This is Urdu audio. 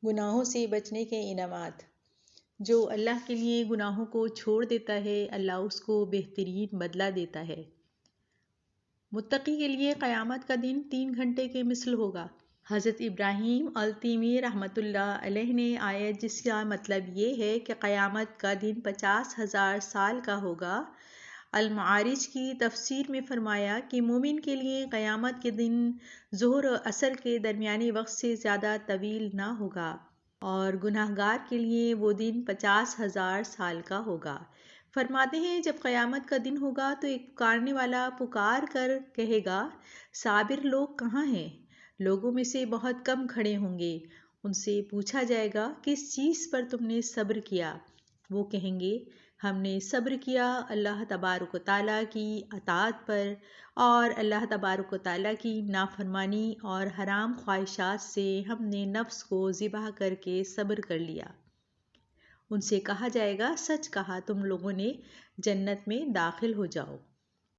گناہوں سے بچنے کے انعامات۔ جو اللہ کے لیے گناہوں کو چھوڑ دیتا ہے، اللہ اس کو بہترین بدلہ دیتا ہے۔ متقی کے لیے قیامت کا دن 3 گھنٹے کے مثل ہوگا۔ حضرت ابراہیم التیمی رحمۃ اللہ علیہ نے آیت جس کا مطلب یہ ہے کہ قیامت کا دن 50,000 سال کا ہوگا، المعارج کی تفسیر میں فرمایا کہ مومن کے لیے قیامت کے دن ظہر و عصر کے درمیانی وقت سے زیادہ طویل نہ ہوگا، اور گناہگار کے لیے وہ دن 50,000 سال کا ہوگا۔ فرماتے ہیں جب قیامت کا دن ہوگا تو ایک پکارنے والا پکار کر کہے گا، صابر لوگ کہاں ہیں؟ لوگوں میں سے بہت کم کھڑے ہوں گے۔ ان سے پوچھا جائے گا کس چیز پر تم نے صبر کیا؟ وہ کہیں گے ہم نے صبر کیا اللہ تبارک و تعالیٰ کی اطاعت پر، اور اللہ تبارک و تعالیٰ کی نافرمانی اور حرام خواہشات سے ہم نے نفس کو ذبح کر کے صبر کر لیا۔ ان سے کہا جائے گا سچ کہا، تم لوگوں نے جنت میں داخل ہو جاؤ۔